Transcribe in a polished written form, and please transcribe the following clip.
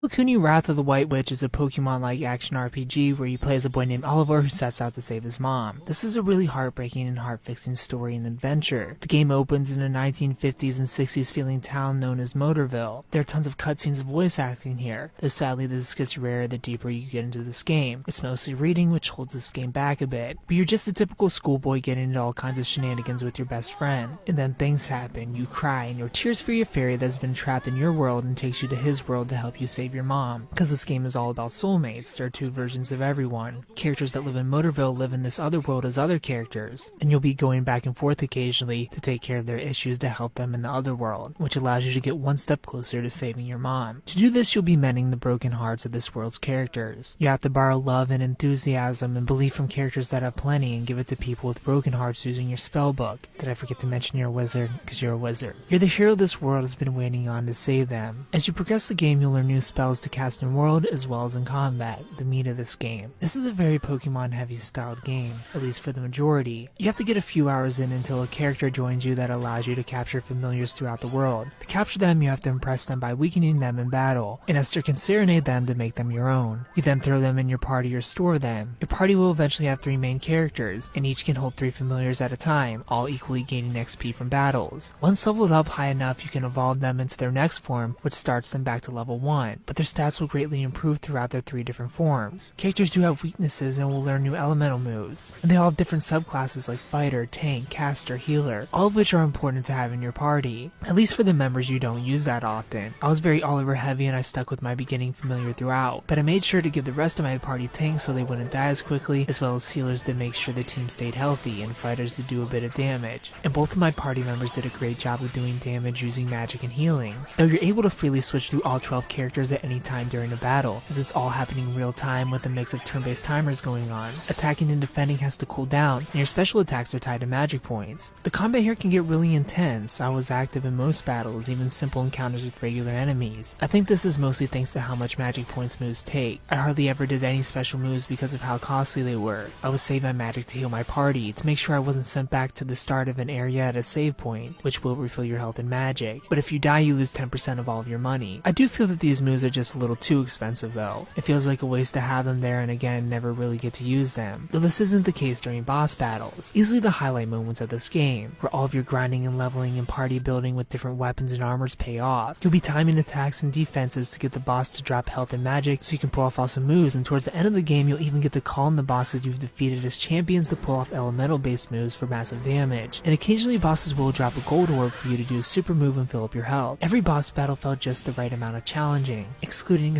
Kuni Wrath of the White Witch is a Pokemon-like action RPG where you play as a boy named Oliver who sets out to save his mom. This is a really heartbreaking and heart-fixing story and adventure. The game opens in a 1950s and 60s feeling town known as Motorville. There are tons of cutscenes of voice acting here, though sadly this gets rarer the deeper you get into this game. It's mostly reading, which holds this game back a bit. But you're just a typical schoolboy getting into all kinds of shenanigans with your best friend. And then things happen, you cry, and your tears free a fairy that's been trapped in your world and takes you to his world to help you save your mom. Because this game is all about soulmates, there are two versions of everyone. Characters that live in Motorville live in this other world as other characters, and you'll be going back and forth occasionally to take care of their issues to help them in the other world, which allows you to get one step closer to saving your mom. To do this, you'll be mending the broken hearts of this world's characters. You have to borrow love and enthusiasm and belief from characters that have plenty and give it to people with broken hearts using your spell book. Did I forget to mention you're a wizard? Because you're a wizard. You're the hero this world has been waiting on to save them. As you progress the game, you'll learn new spells to cast in world as well as in combat, the meat of this game. This is a very Pokemon heavy styled game, at least for the majority. You have to get a few hours in until a character joins you that allows you to capture familiars throughout the world. To capture them, you have to impress them by weakening them in battle, and Esther can serenade them to make them your own. You then throw them in your party or store them. Your party will eventually have 3 main characters, and each can hold 3 familiars at a time, all equally gaining XP from battles. Once leveled up high enough, you can evolve them into their next form, which starts them back to level 1, but their stats will greatly improve throughout their 3 different forms. Characters do have weaknesses and will learn new elemental moves, and they all have different subclasses like fighter, tank, caster, healer, all of which are important to have in your party, at least for the members you don't use that often. I was very Oliver heavy and I stuck with my beginning familiar throughout, but I made sure to give the rest of my party tanks so they wouldn't die as quickly, as well as healers to make sure the team stayed healthy and fighters to do a bit of damage. And both of my party members did a great job of doing damage using magic and healing, though you're able to freely switch through all 12 characters at any time during a battle, as it's all happening real time with a mix of turn-based timers going on. Attacking and defending has to cool down, and your special attacks are tied to magic points. The combat here can get really intense. I was active in most battles, even simple encounters with regular enemies. I think this is mostly thanks to how much magic points moves take. I hardly ever did any special moves because of how costly they were. I would save my magic to heal my party, to make sure I wasn't sent back to the start of an area at a save point, which will refill your health and magic. But if you die, you lose 10% of all of your money. I do feel that these moves are just a little too expensive though. It feels like a waste to have them there and again never really get to use them, though this isn't the case during boss battles. Easily the highlight moments of this game, where all of your grinding and leveling and party building with different weapons and armors pay off. You'll be timing attacks and defenses to get the boss to drop health and magic so you can pull off awesome moves, and towards the end of the game you'll even get to call on the bosses you've defeated as champions to pull off elemental based moves for massive damage. And occasionally bosses will drop a gold orb for you to do a super move and fill up your health. Every boss battle felt just the right amount of challenging, excluding